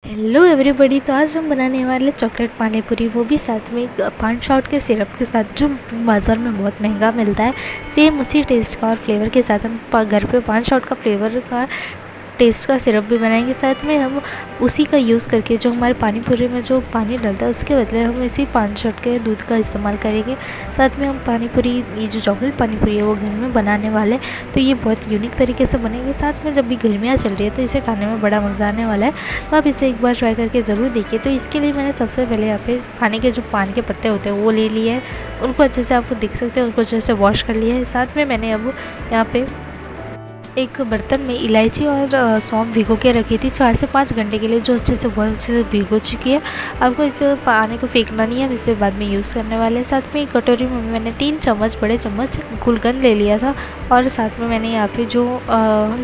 Hello everybody. तो आज हम बनाने वाले चॉकलेट पानी पूरी, वो भी साथ में 5 शॉट के सिरप के साथ, जो बाज़ार में बहुत महंगा मिलता है। सेम उसी टेस्ट का और फ्लेवर के साथ हम घर पे 5 शॉट का फ्लेवर का टेस्ट का सिरप भी बनाएंगे। साथ में हम उसी का यूज़ करके, जो हमारे पानी पूरी में जो पानी डलता है उसके बदले हम इसी 5 शॉट के दूध का इस्तेमाल करेंगे। साथ में हम पानी पूरी, ये जो चॉकलेट पानी पूरी है वो घर में बनाने वाले, तो ये बहुत यूनिक तरीके से बनेंगे। साथ में जब भी गर्मियाँ चल रही है तो इसे खाने में बड़ा मज़ा आने वाला है। तो आप इसे एक बार ट्राई करके ज़रूर देखिए। तो इसके लिए मैंने सबसे पहले यहाँ पे खाने के जो पान के पत्ते होते हैं वो ले लिए हैं। उनको अच्छे से, आपको देख सकते हैं, उनको अच्छे से वॉश कर लिया है। साथ में मैंने अब यहाँ पे एक बर्तन में इलायची और सौंफ भिगो के रखी थी 4 से 5 घंटे के लिए, जो अच्छे से, बहुत अच्छे से भिगो चुकी है। आपको इस पानी को फेंकना नहीं है, हम इसे बाद में यूज़ करने वाले हैं। साथ में एक कटोरी में मैंने 3 चम्मच, बड़े चम्मच गुलकंद ले लिया था। और साथ में मैंने यहाँ पे जो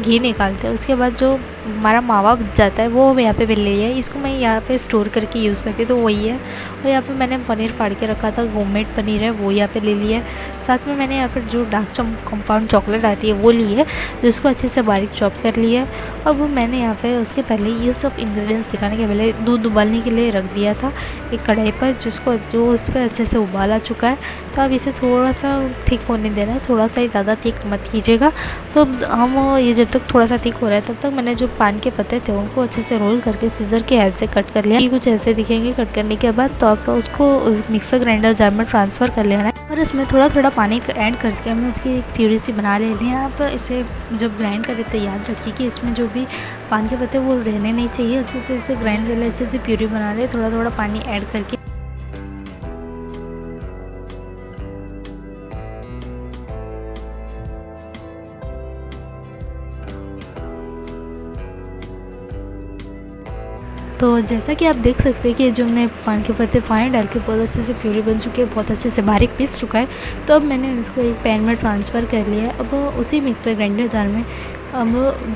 घी निकालते हैं उसके बाद जो हमारा मावा बच जाता है वो यहाँ पे ले लिया है। इसको मैं यहाँ पे स्टोर करके यूज़ करती हूँ, तो वही है। और यहाँ पे मैंने पनीर फाड़ के रखा था, होममेड पनीर है, वो यहाँ पे ले लिया है। साथ में मैंने यहाँ पर जो डार्क कंपाउंड चॉकलेट आती है वो ली है, जिसको अच्छे से बारीक चॉप कर लिया है। अब मैंने यहाँ पे उसके पहले ये सब इंग्रेडिएंट्स दिखाने के पहले दूध उबालने के लिए रख दिया था एक कढ़ाई पर, जो उस पर अच्छे से उबाल आ चुका है। तो अब इसे थोड़ा सा थिक होने देना है, थोड़ा सा ही, ज़्यादा थिक मत कीजिएगा। तो हम ये जब तक थोड़ा सा थिक हो रहा है तब तक मैंने जो पान के पत्ते थे उनको अच्छे से रोल करके सीजर के हेल्प से कट कर लिया। ये कुछ ऐसे दिखेंगे कट करने के बाद। तो आप उसको मिक्सर ग्राइंडर जार में ट्रांसफ़र कर लेना है और इसमें थोड़ा थोड़ा पानी ऐड करके हमें उसकी एक प्यूरी सी बना ले रही है। आप इसे जब ग्राइंड करें तो याद रखिए कि इसमें जो भी पान के पत्ते वो रहने नहीं चाहिए। अच्छे से इसे ग्राइंड कर ले, अच्छे से प्यूरी बना ले, थोड़ा थोड़ा पानी ऐड करके। तो जैसा कि आप देख सकते हैं कि जो हमने पान के पत्ते पानी डाल के बहुत अच्छे से प्यूरी बन चुकी है, बहुत अच्छे से बारीक पीस चुका है। तो अब मैंने इसको एक पैन में ट्रांसफ़र कर लिया है। अब उसी मिक्सर ग्राइंडर जार में अब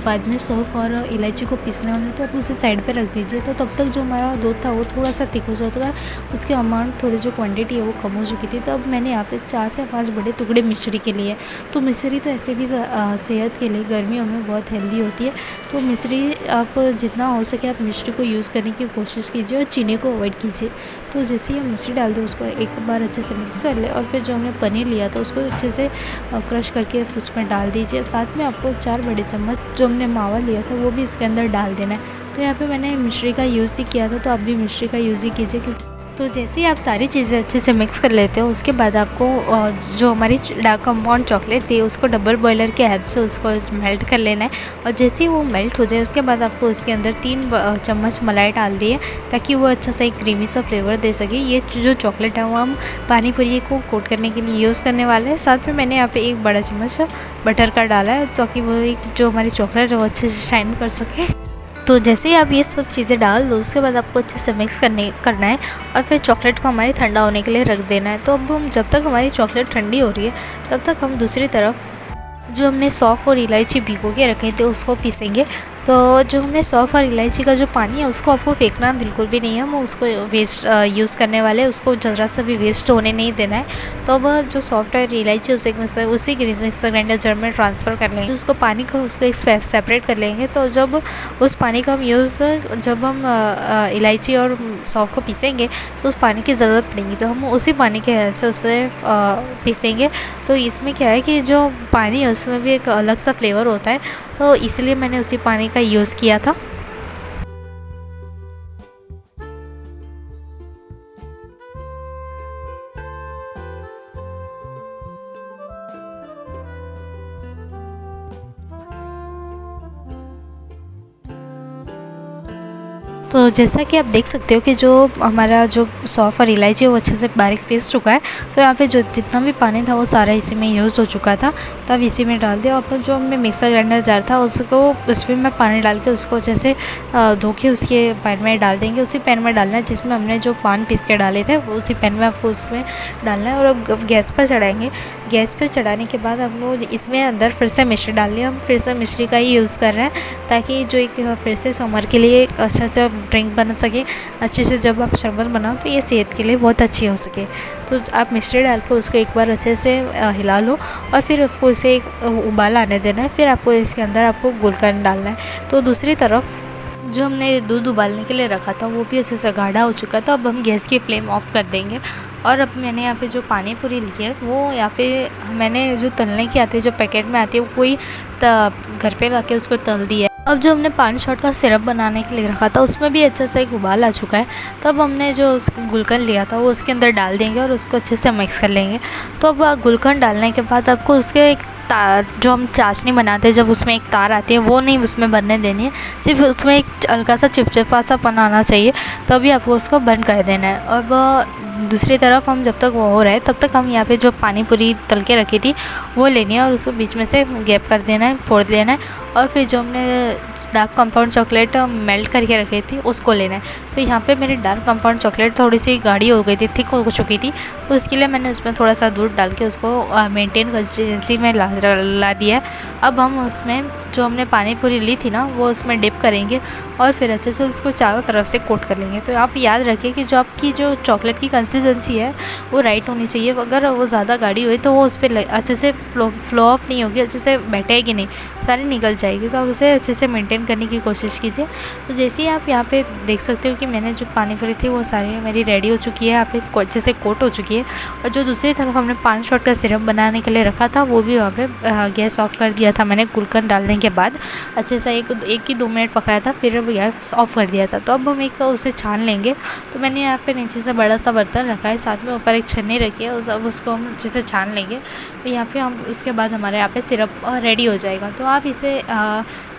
बाद में सौंफ और इलायची को पीसने होने, तो आप उसे साइड पे रख दीजिए। तो तब तक जो हमारा दूध था वो थोड़ा सा थिक हो जाता है, उसकी अमाउंट, थोड़ी जो क्वांटिटी है वो कम हो चुकी थी। तो अब मैंने यहाँ पे 4 से 5 बड़े टुकड़े मिश्री के लिए। तो मिश्री तो ऐसे भी सेहत के लिए गर्मियों में बहुत हेल्दी होती है। तो मिश्री आप जितना हो सके आप मिश्री को यूज़ करने की कोशिश कीजिए और चीनी को अवॉइड कीजिए। तो जैसे ही हम मिश्री डाल दें उसको एक बार अच्छे से मिक्स कर ले, और फिर जो हमने पनीर लिया था उसको अच्छे से क्रश करके उसमें डाल दीजिए। साथ में आपको 4 बड़े चम्मच जो हमने मावा लिया था वो भी इसके अंदर डाल देना है। तो यहाँ पे मैंने मिश्री का यूज़ ही किया था, तो आप भी मिश्री का यूज़ ही कीजिए। क्योंकि तो जैसे ही आप सारी चीज़ें अच्छे से मिक्स कर लेते हो उसके बाद आपको जो हमारी डार्क कंपाउंड चॉकलेट थी उसको डबल बॉयलर के हेल्प से उसको मेल्ट कर लेना है। और जैसे ही वो मेल्ट हो जाए उसके बाद आपको उसके अंदर 3 चम्मच मलाई डाल दिए, ताकि वो अच्छा सा एक क्रीमी सा फ्लेवर दे सके। ये जो चॉकलेट है वो हम पानी पूरी को कोट करने के लिए यूज़ करने वाले हैं। साथ में मैंने यहाँ पे 1 बड़ा चम्मच बटर का डाला है, ताकि वो एक जो हमारी चॉकलेट है वो अच्छे से शाइन कर सके। तो जैसे ही आप ये सब चीज़ें डाल दो उसके बाद आपको अच्छे से मिक्स करना है और फिर चॉकलेट को हमारी ठंडा होने के लिए रख देना है। तो अब हम, जब तक हमारी चॉकलेट ठंडी हो रही है तब तक हम दूसरी तरफ जो हमने सौंफ और इलायची भिगो के रखे थे उसको पीसेंगे। तो जो हमने सौंफ और इलायची का जो पानी है उसको आपको फेंकना बिल्कुल भी नहीं है, हम उसको वेस्ट यूज़ करने वाले हैं, उसको ज़रा सा भी वेस्ट होने नहीं देना है। तो अब जो सौंफ और इलायची उसी मिक्सर ग्राइंडर जार में ट्रांसफ़र कर लेंगे। उसको पानी को उसको एक सेपरेट कर लेंगे। तो जब उस पानी का हम जब हम इलायची और सौंफ को पीसेंगे तो उस पानी की ज़रूरत पड़ेगी, तो हम उसी पानी के हेल्प से उसे पीसेंगे। तो इसमें क्या है कि जो पानी है उसमें भी एक अलग सा फ्लेवर होता है, तो इसलिए मैंने उसी पानी का यूज़ किया था। तो जैसा कि आप देख सकते हो कि जो हमारा जो सौंफ और इलायची है वो अच्छे से बारीक पीस चुका है। तो यहाँ पे जो जितना भी पानी था वो सारा इसी में यूज़ हो चुका था, तब इसी में डाल दिया। और जो हमने मिक्सर ग्राइंडर जार था उसको उसमें मैं पानी डाल के उसको जैसे धो के उसके पैन में डाल देंगे। उसी पैन में डालना है जिसमें हमने जो पान पीस के डाले थे, वो उसी पैन में आपको उसमें डालना है। और अब गैस पर चढ़ाएँगे। गैस पर चढ़ाने के बाद हम लोग इसमें अंदर फिर से मिश्री डाल लिया। हम फिर से मिश्री का ही यूज़ कर रहे हैं, ताकि जो एक फिर से समर के लिए एक अच्छा सा ड्रिंक बन सके अच्छे से। जब आप शरबत बनाओ तो ये सेहत के लिए बहुत अच्छी हो सके। तो आप मिश्री डाल के उसको एक बार अच्छे से हिला लो और फिर आपको इसे एक उबाल आने देना है। फिर आपको इसके अंदर आपको गुलकंद डालना है। तो दूसरी तरफ जो हमने दूध उबालने के लिए रखा था वो भी अच्छे से गाढ़ा हो चुका था। अब हम गैस की फ्लेम ऑफ कर देंगे। और अब मैंने यहाँ पे जो पानी पूरी ली है वो यहाँ पे मैंने जो तलने की आती है, जो पैकेट में आती है, वो कोई घर पे ला के उसको तल दिया है। अब जो हमने 5 शॉट का सिरप बनाने के लिए रखा था उसमें भी अच्छा सा एक उबाल आ चुका है। तब हमने जो गुलकंद लिया था वो उसके अंदर डाल देंगे और उसको अच्छे से मिक्स कर लेंगे। तो अब गुलकंद डालने के बाद आपको उसके एक तार, जो हम चाशनी बनाते हैं जब उसमें एक तार आती है, वो नहीं उसमें बनने देनी है। सिर्फ उसमें एक हल्का सा चिपचिपा सा पन आना चाहिए, तभी आपको उसको बंद कर देना है। अब दूसरी तरफ हम जब तक वो हो रहा है तब तक हम यहाँ पे जो पानी पूरी तल के रखी थी वो लेनी है और उसको बीच में से गैप कर देना है, फोड़ देना है। और फिर जो हमने डार्क कंपाउंड चॉकलेट मेल्ट करके रखी थी उसको लेना है। तो यहाँ पे मेरी डार्क कंपाउंड चॉकलेट थोड़ी सी गाढ़ी हो गई थी, थिक हो चुकी थी, तो इसके लिए मैंने उसमें थोड़ा सा दूध डाल के उसको मेंटेन कंसिस्टेंसी में ला दिया। अब हम उसमें जो हमने पानी पूरी ली थी ना वो उसमें डिप करेंगे और फिर अच्छे से उसको चारों तरफ से कोट कर लेंगे। तो आप याद रखिए कि जो आपकी जो चॉकलेट की कंसिस्टेंसी है वो राइट होनी चाहिए। अगर वो ज़्यादा गाढ़ी हुई तो वो उस पर अच्छे से फ्लो ऑफ नहीं होगी, अच्छे से बैठेगी नहीं, सारी निकल जाएगी। तो आप उसे अच्छे से मेंटेन करने की कोशिश कीजिए। तो जैसे ही आप यहाँ पे देख सकते हो कि मैंने जो पानी पूरी थी वो सारी मेरी रेडी हो चुकी है, यहाँ पे अच्छे से कोट हो चुकी है। और जो दूसरी तरफ हमने 5 शॉट का सिरप बनाने के लिए रखा था वो भी वहाँ पे गैस ऑफ कर दिया था मैंने गुलकंद डालने के बाद। अच्छे से एक ही 2 मिनट पकाया था, फिर गैस ऑफ कर दिया था। तो अब हम एक उसे छान लेंगे। तो मैंने यहाँ पे नीचे से बड़ा सा बर्तन रखा है, साथ में ऊपर एक छन्नी रखी है, उसको हम अच्छे से छान लेंगे। तो यहाँ पे हम उसके बाद हमारे यहाँ पे सिरप रेडी हो जाएगा। तो आप इसे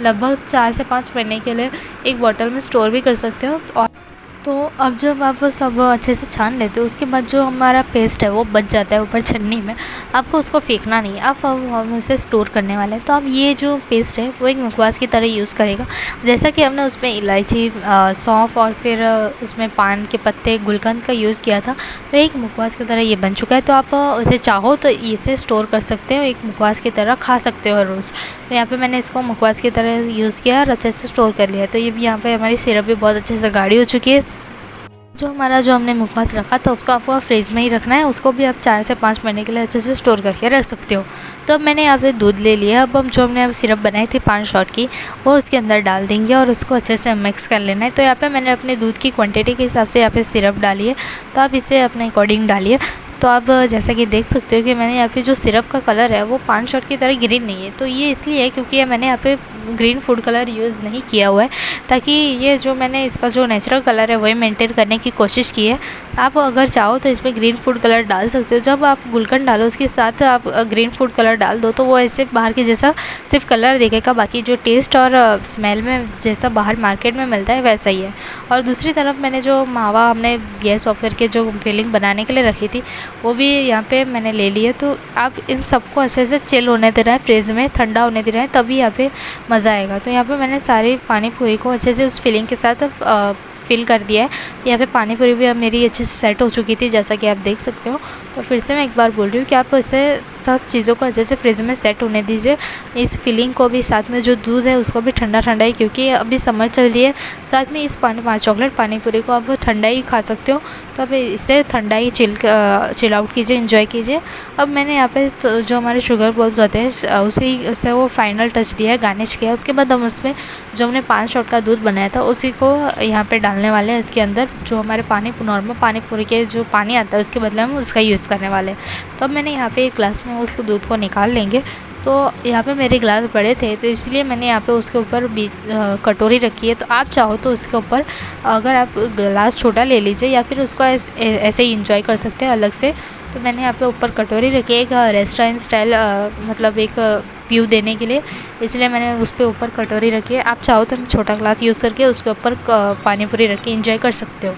लगभग 4 से 5 महीने के लिए एक बॉटल में स्टोर भी कर सकते हो। और तो अब जब आप सब अच्छे से छान लेते हो उसके बाद जो हमारा पेस्ट है वो बच जाता है ऊपर छन्नी में, आपको उसको फेंकना नहीं है, आप हम उसे स्टोर करने वाले हैं। तो अब ये जो पेस्ट है वो एक मुखवास की तरह यूज़ करेगा। जैसा कि हमने उसमें इलायची, सौंफ और फिर उसमें पान के पत्ते, गुलकंद का यूज़ किया था, तो एक मुखवास की तरह ये बन चुका है। तो आप उसे चाहो तो इसे स्टोर कर सकते हो, एक मुखवास की तरह खा सकते हो रोज़। तो यहाँ पर मैंने इसको मुखवास की तरह यूज़ किया और अच्छे से स्टोर कर लिया। तो ये भी यहाँ पर हमारी सिरप भी बहुत अच्छे से गाढ़ी हो चुकी है। जो हमने मुखवास रखा था उसको आपको फ्रिज में ही रखना है, उसको भी आप 4 से 5 महीने के लिए अच्छे से स्टोर करके रख सकते हो। तो अब मैंने यहाँ पे दूध ले लिया। अब हम जो हमने सिरप बनाई थी 5 शॉट की वो उसके अंदर डाल देंगे और उसको अच्छे से मिक्स कर लेना है। तो यहाँ पे मैंने अपने दूध की क्वांटिटी के हिसाब से यहाँ पे सिरप डाली है, तो आप इसे अपने अकॉर्डिंग डालिए। तो आप जैसा कि देख सकते हो कि मैंने यहाँ पे जो सिरप का कलर है वो 5 शॉट की तरह ग्रीन नहीं है। तो ये इसलिए है क्योंकि मैंने यहाँ पे ग्रीन फूड कलर यूज़ नहीं किया हुआ है, ताकि ये जो मैंने इसका जो नेचुरल कलर है वही मेंटेन करने की कोशिश की है। आप अगर चाहो तो इसमें ग्रीन फूड कलर डाल सकते हो। जब आप गुलकंद डालो उसके साथ आप ग्रीन फूड कलर डाल दो तो वो ऐसे बाहर के जैसा सिर्फ कलर देखेगा, बाकी जो टेस्ट और स्मेल में जैसा बाहर मार्केट में मिलता है वैसा ही है। और दूसरी तरफ मैंने जो मावा हमने गैस ऑफ करके जो फिलिंग बनाने के लिए रखी थी वो भी यहाँ पे मैंने ले ली है। तो आप इन सबको अच्छे से चिल होने दे रहे हैं, फ्रिज में ठंडा होने दे रहे हैं, तभी यहाँ पे मज़ा आएगा। तो यहाँ पे मैंने सारी पानी पूरी को अच्छे से उस फिलिंग के साथ फिल कर दिया है। यहाँ पे पानी पूरी भी अब मेरी अच्छे से सेट हो चुकी थी, जैसा कि आप देख सकते हो। तो फिर से मैं एक बार बोल रही हूँ कि आप इसे सब चीज़ों को अच्छे से फ्रिज में सेट होने दीजिए। इस फिलिंग को भी, साथ में जो दूध है उसको भी ठंडा ठंडा ही, क्योंकि अभी समर चल रही है। साथ में इस चॉकलेट पानी पूरी को आप ठंडा ही खा सकते हो, तो अब इसे ठंडा ही चिल आउट कीजिए, इन्जॉय कीजिए। अब मैंने यहाँ पे जो हमारे शुगर बॉल्स होते हैं उसी से वो फाइनल टच दिया है, गार्निश किया। उसके बाद हम उसमें जो हमने 5 शॉट का दूध बनाया था उसी को यहाँ पे डालने वाले हैं। इसके अंदर जो हमारे नॉर्मल पानी पूरी के जो पानी आता है उसके बदले हम उसका यूज़ करने वाले हैं। तो अब मैंने यहाँ पे एक ग्लास में उसको दूध को निकाल लेंगे। तो यहाँ पे मेरे गिलास बड़े थे तो इसलिए मैंने यहाँ पे उसके ऊपर कटोरी रखी है। तो आप चाहो तो उसके ऊपर अगर आप गिलास छोटा ले लीजिए या फिर उसको ऐसे ही इंजॉय कर सकते हैं अलग से। तो मैंने यहाँ पे ऊपर कटोरी रखी है, एक रेस्टोरेंट स्टाइल मतलब एक व्यू देने के लिए, इसलिए मैंने उस पर ऊपर कटोरी रखी है। आप चाहो तो छोटा ग्लास यूज़ करके उसके ऊपर पानी पूरी रख के इंजॉय कर सकते हो।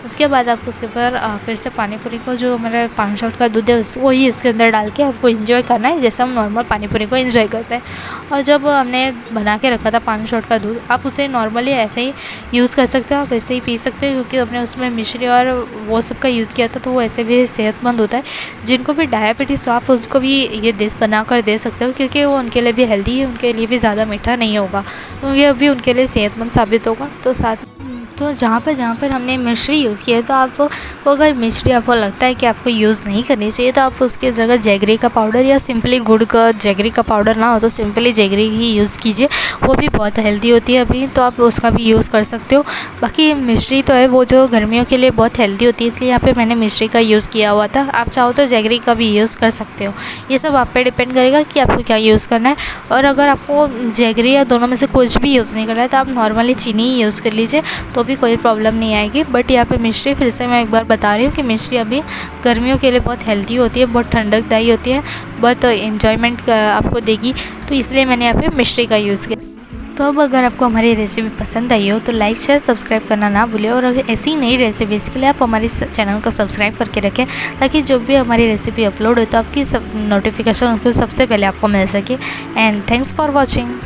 उसके बाद आपको उसके ऊपर फिर से पानी पूरी को जो मेरा 5 शॉट का दूध है वही उसके अंदर डाल के आपको एंजॉय करना है, जैसे हम नॉर्मल पानी पूरी को एंजॉय करते हैं। और जब हमने बना के रखा था 5 शॉट का दूध, आप उसे नॉर्मली ऐसे ही यूज़ कर सकते हो, आप ऐसे ही पी सकते हो, क्योंकि हमने उसमें मिश्री और वो सब का यूज़ किया था, तो वो ऐसे भी सेहतमंद होता है। जिनको भी डायबिटीज़ हो आप उसको भी ये डिश बना कर दे सकते हो, क्योंकि वो उनके लिए भी हेल्दी है, उनके लिए भी ज़्यादा मीठा नहीं होगा, तो ये भी उनके लिए सेहतमंद साबित होगा। तो जहाँ पर हमने मिश्री यूज़ किया है, तो आपको अगर मिश्री आपको लगता है कि आपको यूज़ नहीं करनी चाहिए, तो आप उसके जगह जैगरी का पाउडर या सिंपली गुड़ का, जैगरी का पाउडर ना हो तो सिंपली जैगरी ही यूज़ कीजिए, वो भी बहुत हेल्दी होती है अभी, तो आप उसका भी यूज़ कर सकते हो। बाकी मिश्री तो है वो जो गर्मियों के लिए बहुत हेल्दी होती है, इसलिए यहाँ पे मैंने मिश्री का यूज़ किया हुआ था। आप चाहो तो जैगरी का भी यूज़ कर सकते हो। ये सब आप पे डिपेंड करेगा कि आपको क्या यूज़ करना है। और अगर आपको जैगरी या दोनों में से कुछ भी यूज़ नहीं करना है, तो आप नॉर्मली चीनी ही यूज़ कर लीजिए, तो भी कोई प्रॉब्लम नहीं आएगी। बट यहाँ पे मिश्री फिर से मैं एक बार बता रही हूँ कि मिश्री अभी गर्मियों के लिए बहुत हेल्दी होती है, बहुत ठंडकदायी होती है, बहुत इन्जॉयमेंट आपको देगी, तो इसलिए मैंने यहाँ पे मिश्री का यूज़ किया। तो अब अगर आपको हमारी रेसिपी पसंद आई हो तो लाइक शेयर सब्सक्राइब करना ना भूलें, और अगर ऐसी नई रेसिपीज़ के लिए आप हमारे चैनल को सब्सक्राइब करके रखें, ताकि जो भी हमारी रेसिपी अपलोड हो तो आपकी सब नोटिफिकेशन उसको सबसे पहले आपको मिल सके। And thanks for watching.